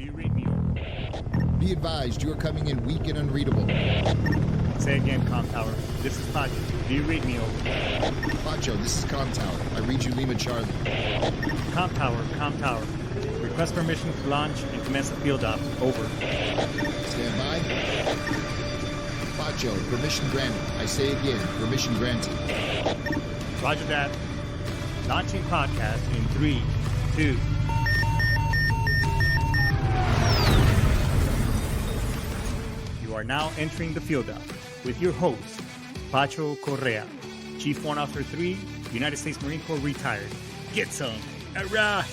Do you read me over? Be advised, you are coming in weak and unreadable. Say again, Com Tower. This is Pacho. Do you read me over? Pacho, this is Com Tower. I read you Lima Charlie. Com Tower, Com Tower. Request permission to launch and commence the field op. Over. Stand by. Pacho, permission granted. I say again, permission granted. Roger that. Launching podcast in 3, 2. You are now entering the field up with your host, Pacho Correa, Chief Warrant Officer 3, United States Marine Corps retired. Get some. Hurrah!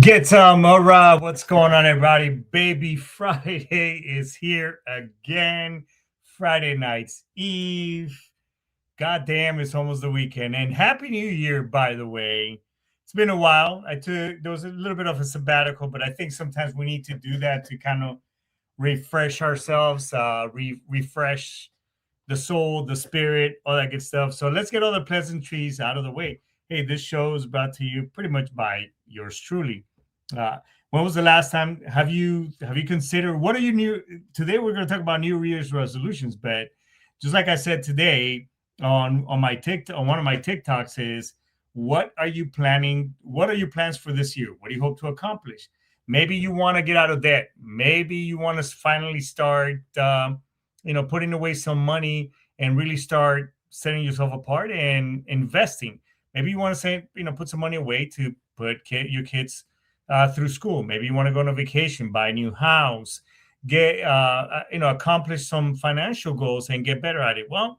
Get some, hurrah! What's going on, everybody? Baby Friday is here again. Friday night's Eve. Goddamn, it's almost the weekend. And Happy New Year, by the way. It's been a while. There was a little bit of a sabbatical, but I think sometimes we need to do that to kind of refresh ourselves, refresh the soul, the spirit, all that good stuff. So let's get all the pleasantries out of the way. Hey, this show is brought to you pretty much by yours truly. When was the last time? Have you considered, what are you new? Today we're going to talk about New Year's resolutions, but just like I said today on my TikTok, on one of my TikToks, is what are you planning? What are your plans for this year? What do you hope to accomplish? Maybe you want to get out of debt. Maybe you want to finally start, putting away some money and really start setting yourself apart and investing. Maybe you want to say, put some money away to put your kids through school. Maybe you want to go on a vacation, buy a new house, accomplish some financial goals and get better at it. Well,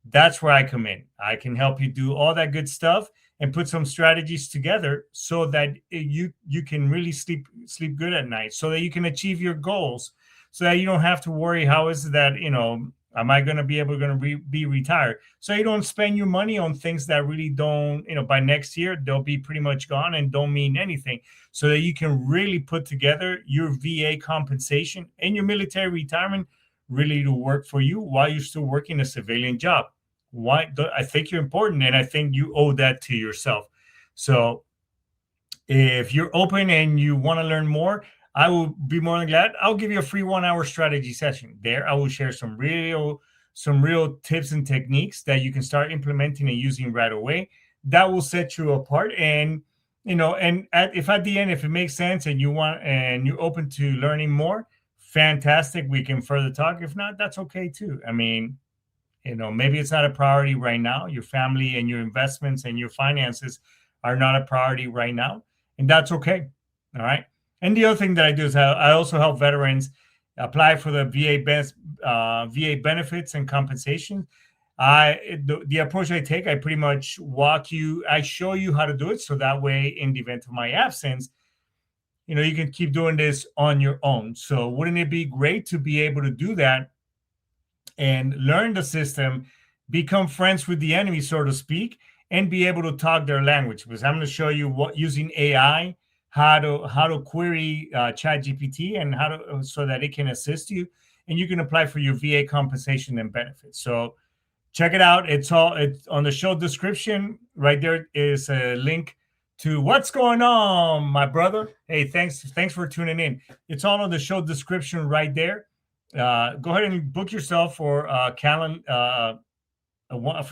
that's where I come in. I can help you do all that good stuff and put some strategies together so that you can really sleep good at night, so that you can achieve your goals, so that you don't have to worry, how is it that, am I going to be able to be retired? So you don't spend your money on things that really don't, by next year, they'll be pretty much gone and don't mean anything, so that you can really put together your VA compensation and your military retirement really to work for you while you're still working a civilian job. I think you're important, and I think you owe that to yourself. So if you're open and you want to learn more, I will be more than glad. I'll give you a free 1-hour strategy session. There, I will share some real tips and techniques that you can start implementing and using right away. That will set you apart. And if at the end, if it makes sense and you're open to learning more, fantastic. We can further talk. If not, that's okay too. I mean, maybe it's not a priority right now. Your family and your investments and your finances are not a priority right now, and that's okay. All right. And the other thing that I do is I also help veterans apply for the VA benefits and compensation. The approach I take, I pretty much I show you how to do it, so that way, in the event of my absence, you can keep doing this on your own. So wouldn't it be great to be able to do that and learn the system, become friends with the enemy, so to speak, and be able to talk their language? Because I'm going to show you using AI, how to query ChatGPT and so that it can assist you, and you can apply for your VA compensation and benefits. So check it out. It's on the show description. Right there is a link to what's going on, my brother. Hey, thanks for tuning in. It's all on the show description right there. Go ahead and book yourself for a free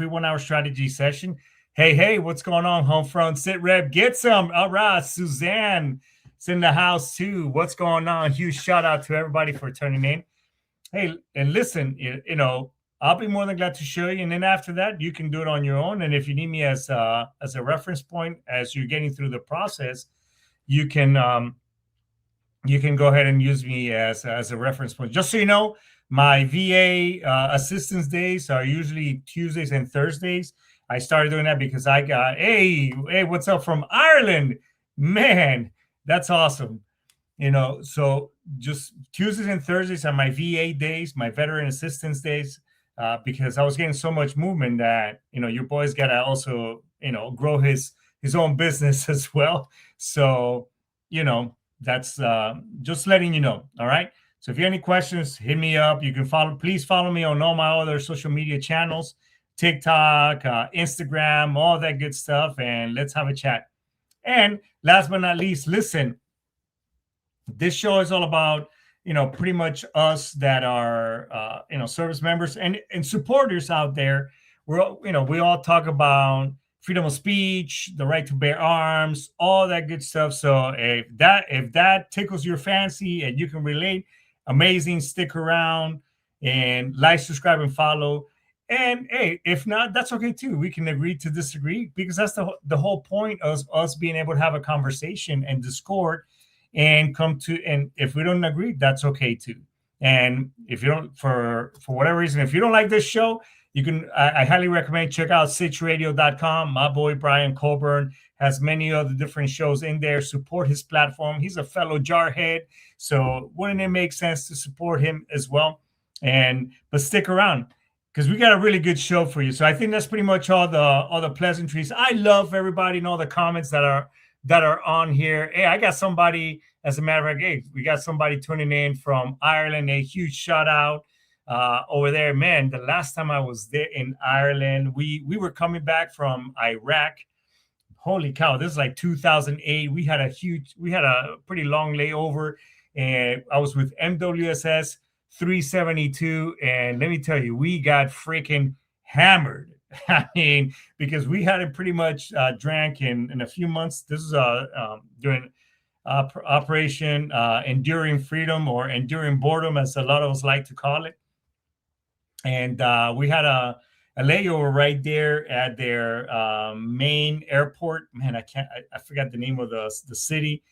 1-hour strategy session. Hey, what's going on, Homefront? Sit Rep, get some. All right, Suzanne is in the house too. What's going on? Huge shout out to everybody for turning in. Hey, and listen, I'll be more than glad to show you. And then after that, you can do it on your own. And if you need me as a reference point as you're getting through the process, you can go ahead and use me as a reference point. Just so you know, my VA assistance days are usually Tuesdays and Thursdays. I started doing that because I got, hey, what's up from Ireland? Man, that's awesome. So just Tuesdays and Thursdays are my VA days, my veteran assistance days, because I was getting so much movement that, your boy's got to also, grow his own business as well. So, that's just letting you know. All right. So if you have any questions, hit me up. You can please follow me on all my other social media channels, TikTok, Instagram, all that good stuff. And let's have a chat. And last but not least, listen, this show is all about, pretty much us that are, service members and supporters out there. We all talk about freedom of speech, the right to bear arms, all that good stuff. So if that tickles your fancy and you can relate, amazing, stick around and like, subscribe, and follow. And hey, if not, that's okay too. We can agree to disagree, because that's the whole point of us being able to have a conversation and Discord and and if we don't agree, that's okay too. And if you don't, for whatever reason, if you don't like this show, you can, I highly recommend check out SitchRadio.com. My boy Brian Colburn has many other different shows in there. Support his platform. He's a fellow jarhead, so wouldn't it make sense to support him as well? But stick around, because we got a really good show for you. So I think that's pretty much all the pleasantries. I love everybody and all the comments that are on here. Hey, I got somebody, as a matter of fact, hey, we got somebody tuning in from Ireland. A huge shout out over there. Man, the last time I was there in Ireland, we were coming back from Iraq. Holy cow, this is like 2008. We had a pretty long layover, and I was with MWSS 372, and let me tell you, we got freaking hammered. I mean, because we hadn't pretty much drank in a few months. This is during Operation Enduring Freedom, or Enduring Boredom, as a lot of us like to call it. And we had a layover right there at their main airport. Man, I forgot the name of the city,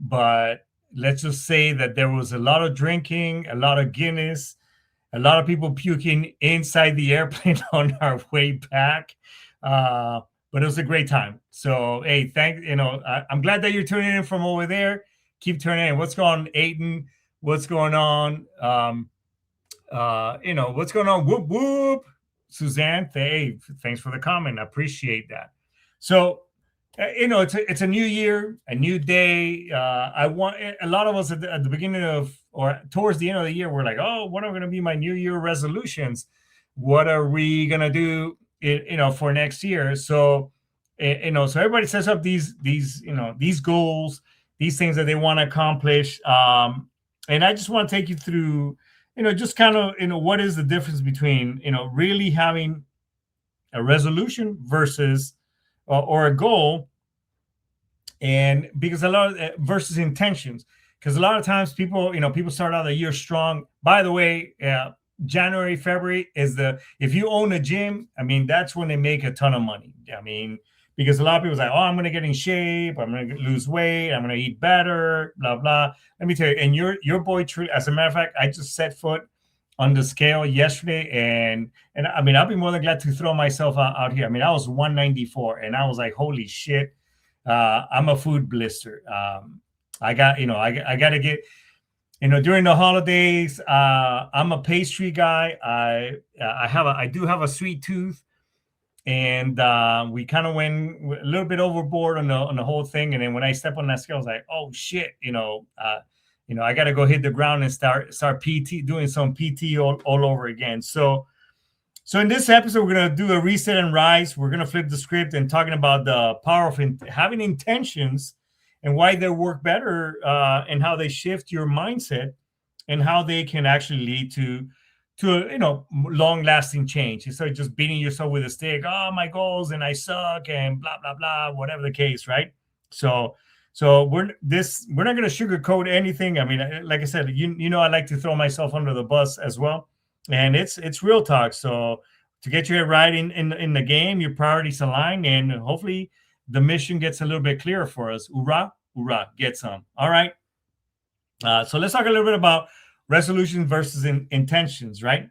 but let's just say that there was a lot of drinking, a lot of Guinness, a lot of people puking inside the airplane on our way back. But it was a great time. So, hey, I'm glad that you're tuning in from over there. Keep tuning in. What's going on, Aiden? What's going on? What's going on? Whoop, whoop. Suzanne, hey, thanks for the comment. I appreciate that. So, it's a new year, a new day. I want a lot of us at the beginning of, or towards the end of the year, we're like, oh, what are going to be my New Year resolutions? What are we going to do, for next year? So, so everybody sets up these goals, these things that they want to accomplish. And I just want to take you through, just kind of, what is the difference between, really having a resolution versus or a goal, and because a lot of versus intentions, because a lot of times people start out the year strong. By the way, January, February if you own a gym, I mean, that's when they make a ton of money. I mean, because a lot of people say, oh, I'm going to get in shape, I'm going to lose weight, I'm going to eat better, blah, blah. Let me tell you, and your boy, as a matter of fact, I just set foot on the scale yesterday, and I mean, I'll be more than glad to throw myself out here. I mean, I was 194, and I was like, holy shit, I'm a food blister. I got to get, during the holidays, I'm a pastry guy. I do have a sweet tooth, and we kind of went a little bit overboard on the whole thing. And then when I step on that scale, I was like, oh shit, I got to go hit the ground and start doing some PT all over again. So in this episode, we're going to do a reset and rise. We're going to flip the script and talking about the power of having intentions and why they work better, and how they shift your mindset and how they can actually lead to long-lasting change. Instead of just beating yourself with a stick, oh, my goals and I suck and blah, blah, blah, whatever the case, right? So we're not going to sugarcoat anything. I mean, like I said, I like to throw myself under the bus as well, and it's real talk. So to get your head right in the game, your priorities align, and hopefully the mission gets a little bit clearer for us. Hoorah, hoorah, get some. All right. So let's talk a little bit about resolution versus intentions, right?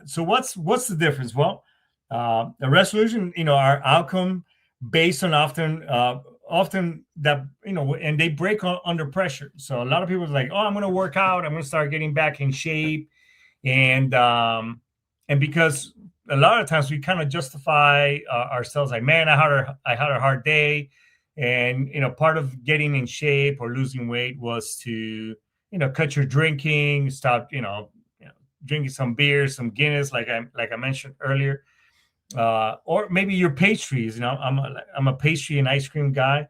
So what's the difference? Well, a resolution, are outcome based on often that, and they break under pressure. So a lot of people are like, oh, I'm going to work out, I'm going to start getting back in shape. And because a lot of times we kind of justify ourselves like, man, I had a hard day. And, part of getting in shape or losing weight was to, cut your drinking, stop, drinking some beer, some Guinness, like I mentioned earlier, or maybe your pastries. I'm a pastry and ice cream guy.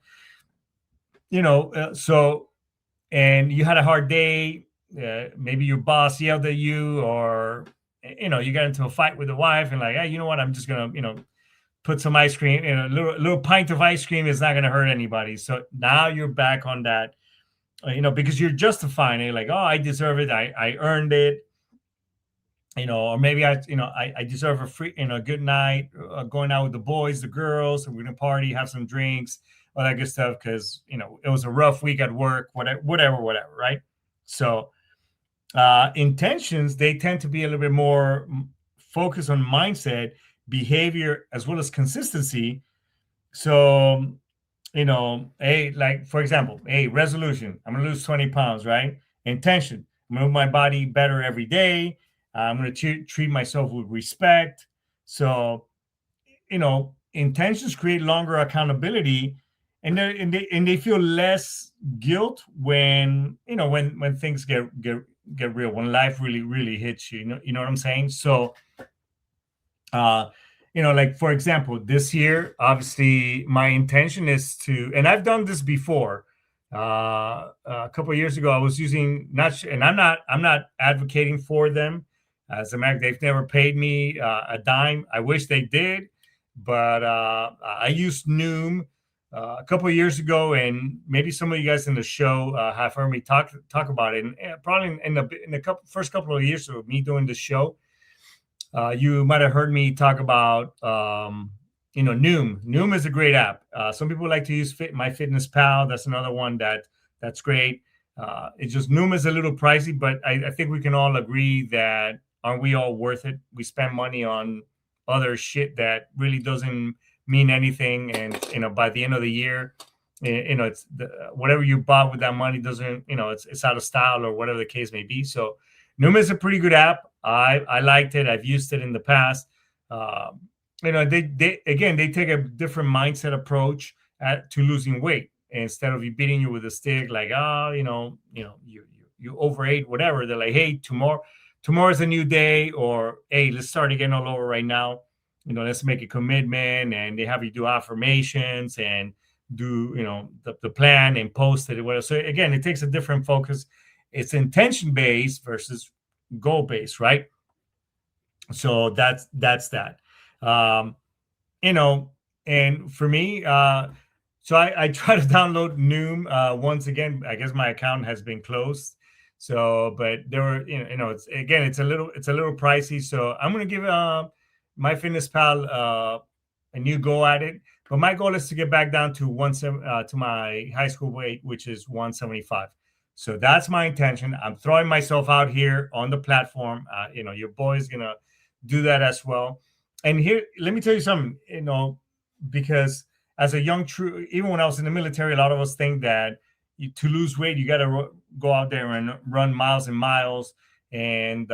So, and you had a hard day. Maybe your boss yelled at you, or you got into a fight with the wife, and like, hey, you know what? I'm just gonna, put some ice cream in a little pint of ice cream is not gonna hurt anybody. So now you're back on that, because you're justifying it, like, oh, I deserve it, I earned it, or maybe I deserve a free, good night, going out with the boys, the girls, and we're gonna party, have some drinks, all that good stuff, because it was a rough week at work, whatever, right? So intentions, they tend to be a little bit more focused on mindset, behavior, as well as consistency. So like, for example, resolution, I'm gonna lose 20 pounds, right? Intention, I'm gonna move my body better every day. I'm going to treat myself with respect. So, intentions create longer accountability, and they feel less guilt when when things get real, when life really hits you. You know what I'm saying? So, like, for example, this year, obviously, my intention is to, and I've done this before. A couple of years ago, I was using and I'm not advocating for them. As a matter of fact, they've never paid me a dime. I wish they did, but I used Noom a couple of years ago, and maybe some of you guys in the show have heard me talk about it. And probably in the first couple of years of me doing the show, you might have heard me talk about Noom. Noom is a great app. Some people like to use MyFitnessPal. That's another one that's great. It's just Noom is a little pricey, but I think we can all agree that, aren't we all worth it? We spend money on other shit that really doesn't mean anything, and by the end of the year, it's whatever you bought with that money doesn't, it's out of style, or whatever the case may be. So Noom is a pretty good app. I liked it. I've used it in the past. They take a different mindset approach to losing weight. Instead of you beating you with a stick, like, you overate, whatever. They're like, hey, tomorrow's a new day, or hey, let's start again all over right now. Let's make a commitment, and they have you do affirmations and do, the plan and post it. Whatever. So again, it takes a different focus. It's intention based versus goal based, right? So that's that. And for me, so I try to download Noom. Once again, I guess my account has been closed. So, but there were, it's a little pricey. So I'm going to give MyFitnessPal a new go at it. But my goal is to get back down to to my high school weight, which is 175. So that's my intention. I'm throwing myself out here on the platform. Your boy is going to do that as well. And here, let me tell you something, because as a young even when I was in the military, a lot of us think that to lose weight, you got to go out there and run miles and miles, and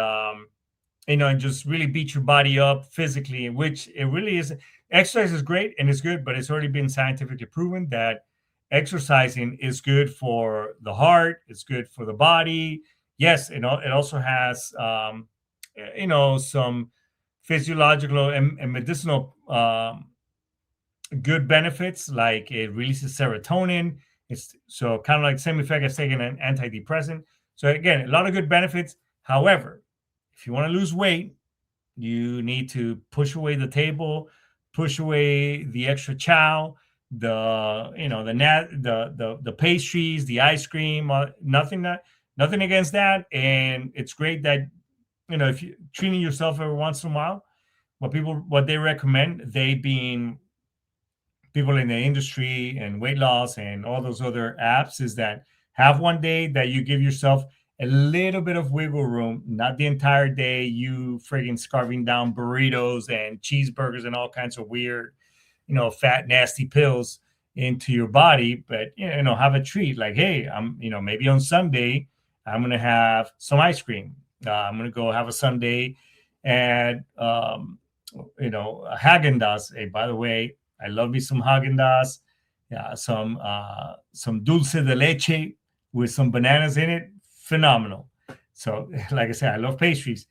and just really beat your body up physically, which it really is. Exercise is great and it's good, but it's already been scientifically proven that exercising is good for the heart. It's good for the body. Yes, it also has some physiological and medicinal good benefits, like it releases serotonin. It's so kind of like same effect as taking an antidepressant. So again, a lot of good benefits. However, if you want to lose weight, you need to push away the table, push away the extra chow, the pastries, the ice cream. Nothing against that, and it's great that if you're treating yourself every once in a while. What they recommend, they being people in the industry and weight loss and all those other apps, is that have one day that you give yourself a little bit of wiggle room, not the entire day you friggin' scarfing down burritos and cheeseburgers and all kinds of weird, fat, nasty pills into your body, but, have a treat. Like, hey, I'm, maybe on Sunday, I'm going to have some ice cream. I'm going to go have a Sunday at, Häagen-Dazs. Hey, by the way, I love me some Häagen-Dazs. Yeah, some dulce de leche with some bananas in it. phenomenal. So, like I said, I love pastries.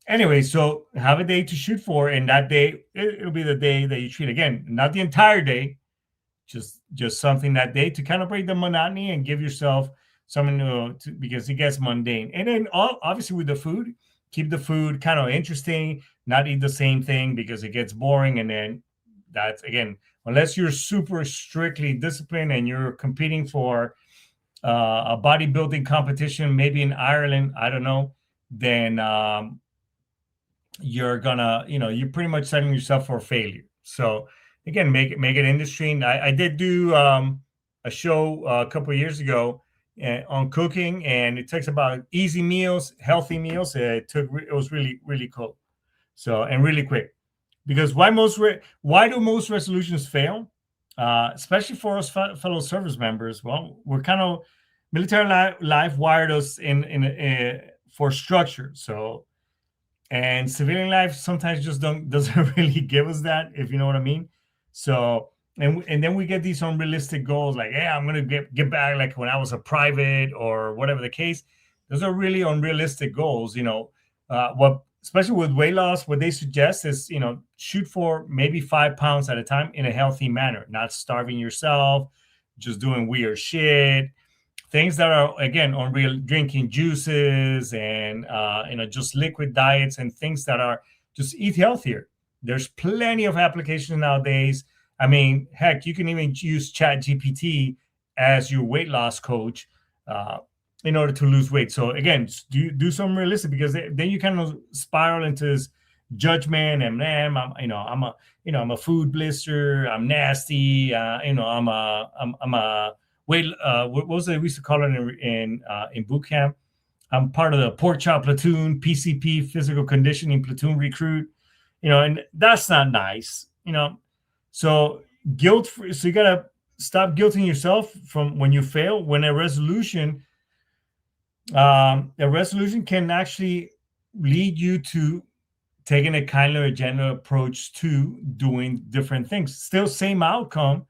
Anyway, so have a day to shoot for, and that day it'll be the day that you treat. Again, not the entire day, just something that day to kind of break the monotony and give yourself something to, because it gets mundane. And then obviously with the food, keep the food kind of interesting, not eat the same thing because it gets boring. And then that's, again, unless you're super strictly disciplined and you're competing for a bodybuilding competition, maybe in Ireland, I don't know, then you're gonna, you're pretty much setting yourself for failure. So again, make it interesting. I did do a show a couple of years ago on cooking, and it talks about easy meals, healthy meals. It was really, really cool. So, and really quick, because why do most resolutions fail? Especially for us fellow service members. Well, we're kind of military life wired us in for structure. So, and civilian life sometimes just doesn't really give us that, if you know what I mean. So, and then we get these unrealistic goals, like, yeah, I'm gonna get back like when I was a private or whatever the case. Those are really unrealistic goals. What, especially with weight loss, what they suggest is, shoot for maybe 5 pounds at a time in a healthy manner, not starving yourself, just doing weird shit, things that are, again, unreal, drinking juices and just liquid diets, and things that are just eat healthier. There's plenty of applications nowadays. I mean, heck, you can even use ChatGPT as your weight loss coach in order to lose weight. So again, do some realistic, because then you kind of spiral into this judgment, and man, I'm a food blister, I'm nasty, I'm a weight. What was it we used to call it in boot camp? I'm part of the pork chop platoon, PCP, physical conditioning platoon recruit. And that's not nice, So guilt-free. So you gotta stop guilting yourself from when you fail. When a resolution can actually lead you to taking a kinder, gentle approach to doing different things. Still same outcome,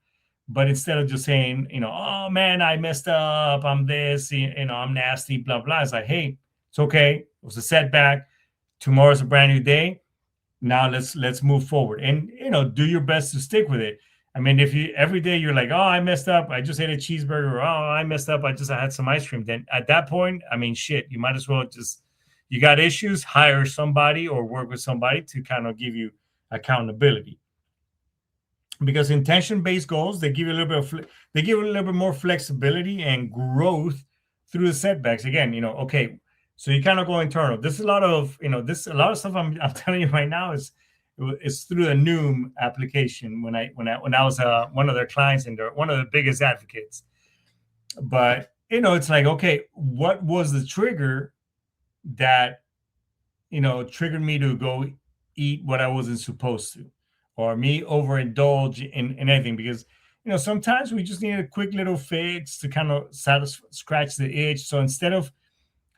but instead of just saying, oh man, I messed up, I'm this, I'm nasty, blah blah. It's like, hey, it's okay. It was a setback. Tomorrow's a brand new day. Now let's move forward, and do your best to stick with it. I mean, if you every day you're like, oh, I messed up, I just ate a cheeseburger, or oh, I messed up, I had some ice cream, then at that point, I mean, shit, you might as well you got issues, hire somebody or work with somebody to kind of give you accountability. Because intention-based goals, they give you a little bit more flexibility and growth through the setbacks. Again, okay. So you kind of go internal. This is a lot of, a lot of stuff I'm telling you right now is through the Noom application when I was one of their clients, and they're one of the biggest advocates. But it's like, okay, what was the trigger that triggered me to go eat what I wasn't supposed to, or me overindulge in anything? Because sometimes we just need a quick little fix to kind of scratch the itch. So instead of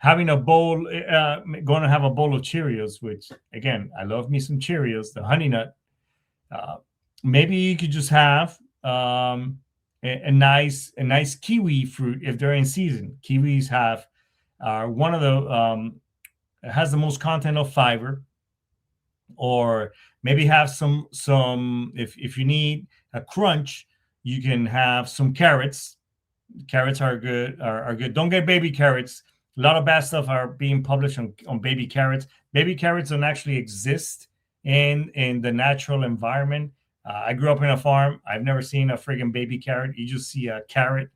having a bowl, going to have a bowl of Cheerios, which again, I love me some Cheerios, the Honey Nut. Maybe you could just have a nice kiwi fruit if they're in season. Kiwis are one of the has the most content of fiber. Or maybe have some if you need a crunch, you can have some carrots. Carrots are good. Are good. Don't get baby carrots. A lot of bad stuff are being published on baby carrots. Baby carrots don't actually exist in the natural environment. I grew up in a farm. I've never seen a friggin' baby carrot. You just see a carrot.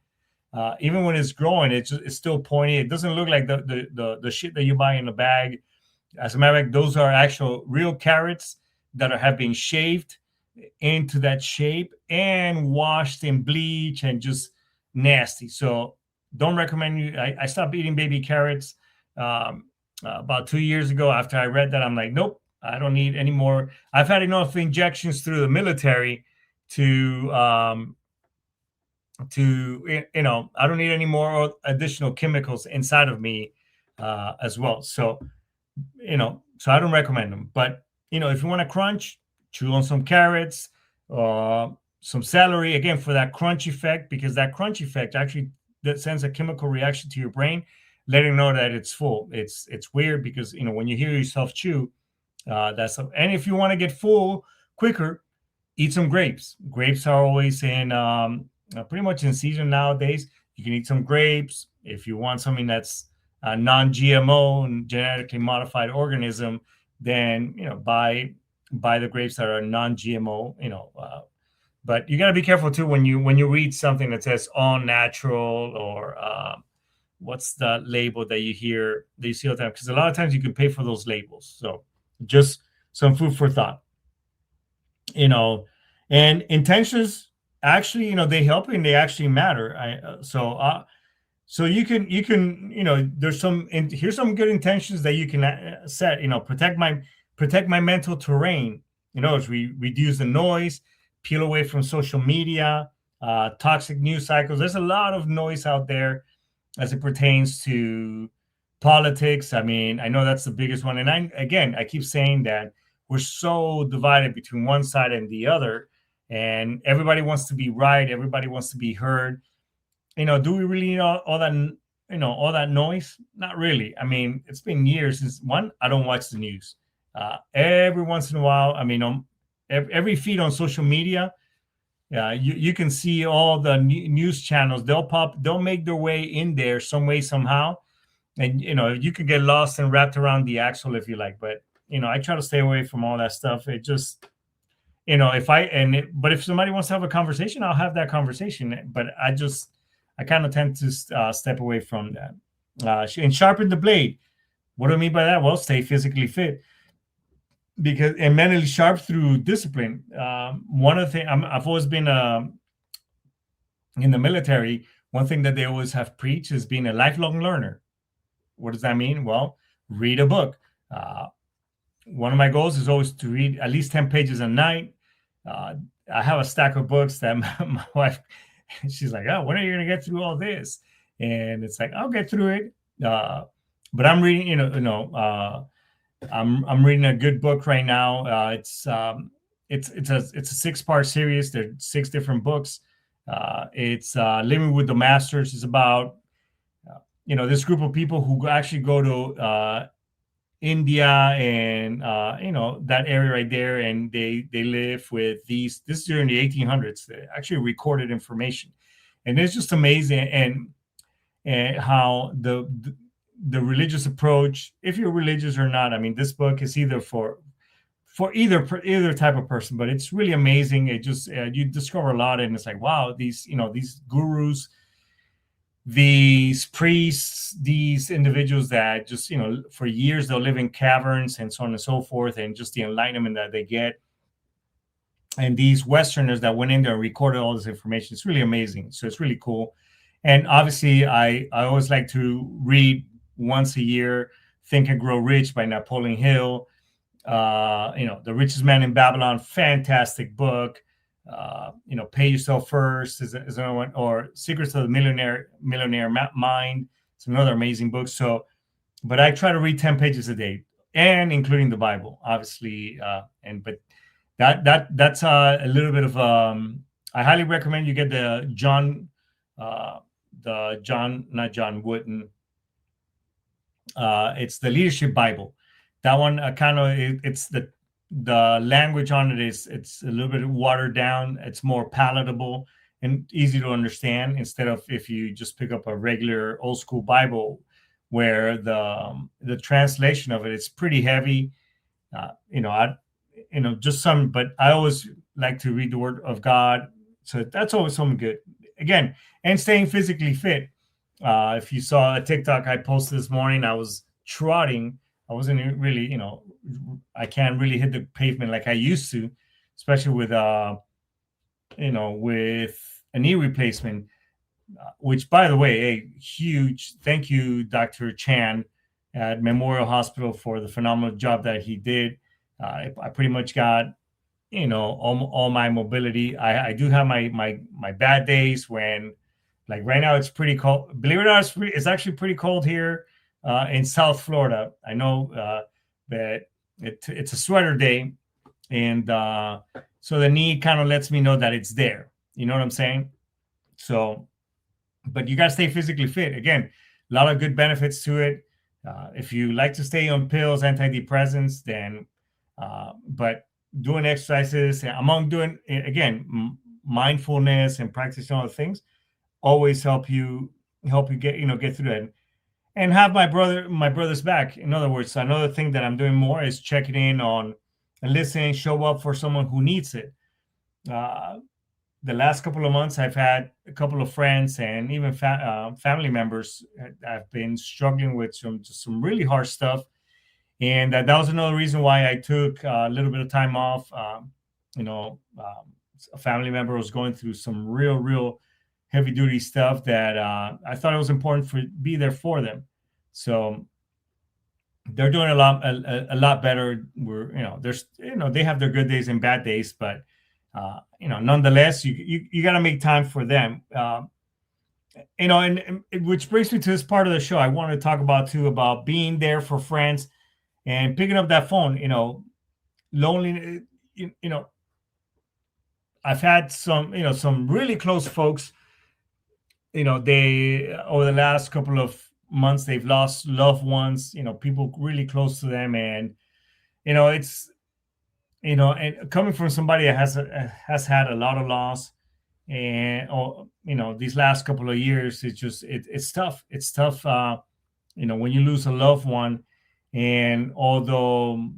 Even when it's growing, it's still pointy. It doesn't look like the shit that you buy in the bag. As a matter of fact, those are actual real carrots that have been shaved into that shape and washed in bleach and just nasty. So don't recommend you. I stopped eating baby carrots about 2 years ago. After I read that, I'm like, nope, I don't need any more. I've had enough injections through the military to I don't need any more additional chemicals inside of me as well. So, so I don't recommend them. But, if you want to crunch, chew on some carrots, some celery, again, for that crunch effect, because that crunch effect actually that sends a chemical reaction to your brain. letting know that it's full. It's weird because when you hear yourself chew, and if you want to get full quicker, eat some grapes. Grapes are always in pretty much in season nowadays. You can eat some grapes. If you want something that's non-GMO and genetically modified organism, then buy the grapes that are non-GMO. But you got to be careful too when you read something that says all natural or what's the label that you see all the time, because a lot of times you can pay for those labels. So just some food for thought. And intentions actually, they help and they actually matter. So you can there's here's some good intentions that you can set. Protect my mental terrain. As we reduce the noise, peel away from social media, toxic news cycles. There's a lot of noise out there as it pertains to politics. I mean, I know that's the biggest one. And I keep saying that we're so divided between one side and the other, and everybody wants to be right. Everybody wants to be heard. Do we really need all that noise? Not really. I mean, it's been years since I don't watch the news. Every once in a while, I mean, on every feed on social media, you can see all the news channels. They'll make their way in there some way, somehow. And, you can get lost and wrapped around the axle if you like. But, I try to stay away from all that stuff. It just, but if somebody wants to have a conversation, I'll have that conversation. But I kind of tend to step away from that. And sharpen the blade. What do I mean by that? Well, stay physically fit. And mentally sharp through discipline. One of the things I've always been in the military, one thing that they always have preached is being a lifelong learner. What does that mean? Well, read a book. One of my goals is always to read at least 10 pages a night. I have a stack of books that my wife, she's like, "Oh, when are you going to get through all this?" And it's like, I'll get through it. But I'm reading, I'm reading a good book right now. It's a 6-part series. There are 6 different books. It's Living with the Masters. It's about this group of people who actually go to India and that area right there, and they live with these. This is during the 1800s. They actually recorded information, and it's just amazing. And how the religious approach, if you're religious or not. I mean, this book is either for either type of person, but it's really amazing. It just you discover a lot, and it's like, wow, these gurus, these priests, these individuals that just for years they'll live in caverns and so on and so forth, and just the enlightenment that they get, and these Westerners that went in there and recorded all this information. It's really amazing. So it's really cool. And obviously I always like to read once a year Think and Grow Rich by Napoleon Hill. The Richest Man in Babylon, fantastic book. Pay Yourself First is another one, or Secrets of the Millionaire Mind. It's another amazing book. So, but I try to read 10 pages a day, and including the Bible, obviously. But that's a little bit of I highly recommend you get the not John Wooden. It's the Leadership Bible. That one it's the language on it it's a little bit watered down. It's more palatable and easy to understand, instead of if you just pick up a regular old school Bible where the translation of it is pretty heavy. Just some, but I always like to read the Word of God. So that's always something good. Again, and staying physically fit. If you saw a TikTok I posted this morning, I was trotting. I wasn't really, I can't really hit the pavement like I used to, especially with, with a knee replacement, which, by the way, a huge thank you, Dr. Chan at Memorial Hospital, for the phenomenal job that he did. I pretty much got, all my mobility. I do have my bad days when, like right now, it's pretty cold. Believe it or not, it's actually pretty cold here in South Florida. I know that it's a sweater day, and so the knee kind of lets me know that it's there. You know what I'm saying? So, but you got to stay physically fit. Again, a lot of good benefits to it. If you like to stay on pills, antidepressants, then but doing exercises, among doing again mindfulness and practicing all the things, always help you get through that and have my brother's back. In other words, another thing that I'm doing more is checking in on and listening, show up for someone who needs it. The last couple of months, I've had a couple of friends and even family members have been struggling with some really hard stuff, and that was another reason why I took a little bit of time off. A family member was going through some real heavy duty stuff that I thought it was important to be there for them. So they're doing a lot better. They have their good days and bad days, but nonetheless, you got to make time for them. And which brings me to this part of the show. I want to talk about being there for friends and picking up that phone. Loneliness. I've had some really close folks. They over the last couple of months they've lost loved ones. People really close to them, and it's. And coming from somebody that has had a lot of loss, and these last couple of years, it's tough. It's tough, when you lose a loved one, and although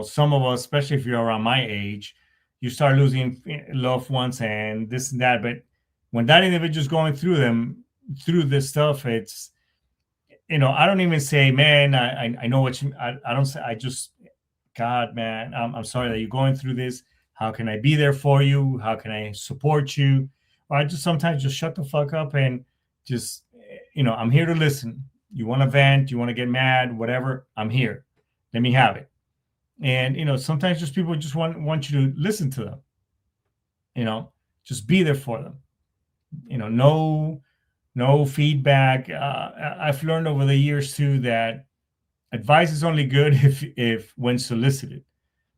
some of us, especially if you're around my age, you start losing loved ones and this and that. But when that individual's going through this stuff, it's I don't even say, man, I know what you. I don't say. I just. God, man, I'm sorry that you're going through this. How can I be there for you? How can I support you? Or I just sometimes just shut the fuck up and just, I'm here to listen. You want to vent, you want to get mad, whatever, I'm here. Let me have it. And, sometimes just people just want you to listen to them, just be there for them. No feedback. I've learned over the years too that advice is only good if when solicited.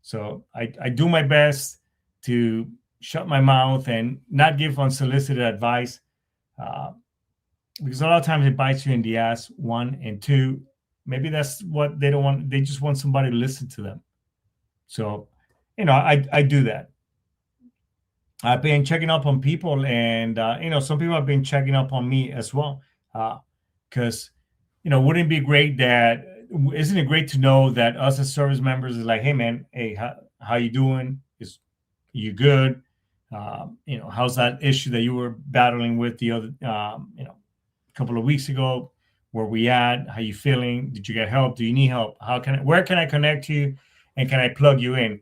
So I do my best to shut my mouth and not give unsolicited advice, because a lot of times it bites you in the ass. One, and two, maybe that's what they don't want. They just want somebody to listen to them. So, I do that. I've been checking up on people, and some people have been checking up on me as well, because wouldn't it be great that. Isn't it great to know that us as service members is like, hey man, hey, how you doing? Is you good? How's that issue that you were battling with the other, couple of weeks ago? Where we at? How you feeling? Did you get help? Do you need help? Where can I connect you? And can I plug you in?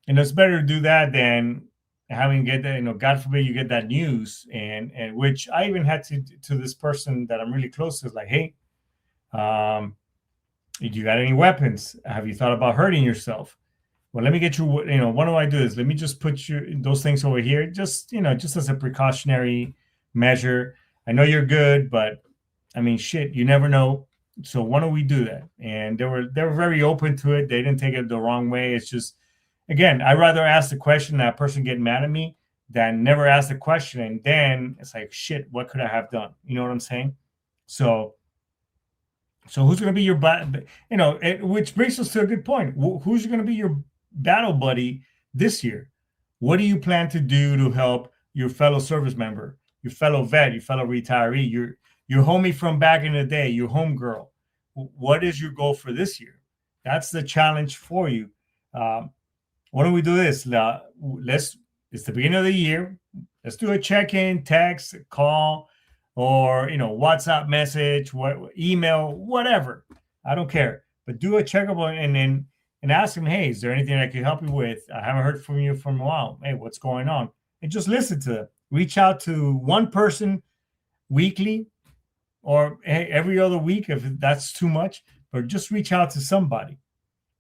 And it's better to do that than having get that, God forbid you get that news, and which I even had to this person that I'm really close to, like, hey, you got any weapons? Have you thought about hurting yourself? Well, let me get you, what do I do is let me just put those things over here, just as a precautionary measure. I know you're good, but I mean, shit, you never know. So why don't we do that? And they were very open to it. They didn't take it the wrong way. It's just, again, I'd rather ask the question that person get mad at me than never ask the question. And then it's like, shit, what could I have done? You know what I'm saying? So who's going to be your, which brings us to a good point. Who's going to be your battle buddy this year? What do you plan to do to help your fellow service member, your fellow vet, your fellow retiree, your homie from back in the day, your homegirl? What is your goal for this year? That's the challenge for you. Why don't we do this? It's the beginning of the year. Let's do a check-in, text, call, or WhatsApp message, email, whatever. I don't care. But do a checkup and ask them, hey, is there anything I can help you with? I haven't heard from you for a while. Hey, what's going on? And just listen to them. Reach out to one person weekly, or every other week if that's too much, but just reach out to somebody.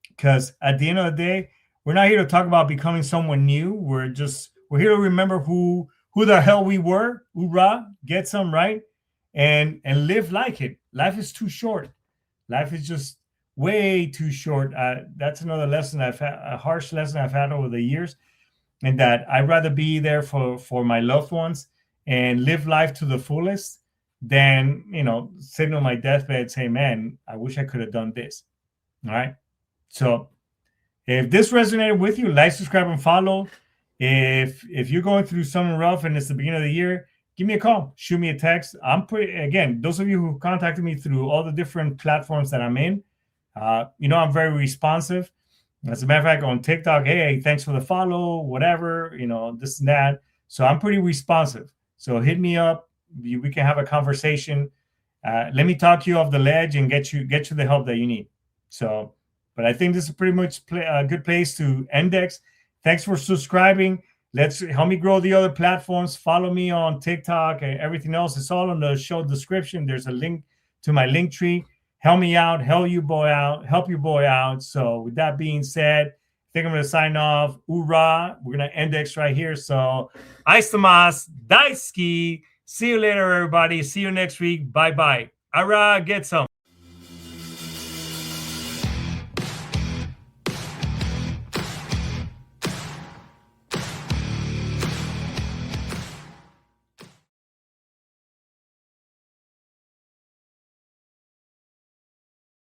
Because at the end of the day, we're not here to talk about becoming someone new. We're here to remember who the hell we were. Hoorah, get some right, and live like it. Life is too short. Life is just way too short. That's another lesson I've had, a harsh lesson I've had over the years, and that I'd rather be there for my loved ones and live life to the fullest than, sitting on my deathbed saying, man, I wish I could have done this. All right. So if this resonated with you, like, subscribe, and follow. If you're going through something rough and it's the beginning of the year, give me a call, shoot me a text. Again, those of you who contacted me through all the different platforms that I'm in, I'm very responsive. As a matter of fact, on TikTok, hey, thanks for the follow, whatever, this and that. So I'm pretty responsive. So hit me up. We can have a conversation. Let me talk you off the ledge and get you the help that you need. So, but I think this is pretty much a good place to index. Thanks for subscribing. Let's help me grow the other platforms. Follow me on TikTok and everything else. It's all in the show description. There's a link to my link tree. Help me out. Help your boy out. So with that being said, I think I'm going to sign off. Hoorah. We're going to index right here. So, Aistamas, Daisuki. See you later, everybody. See you next week. Bye-bye. Ara, get some.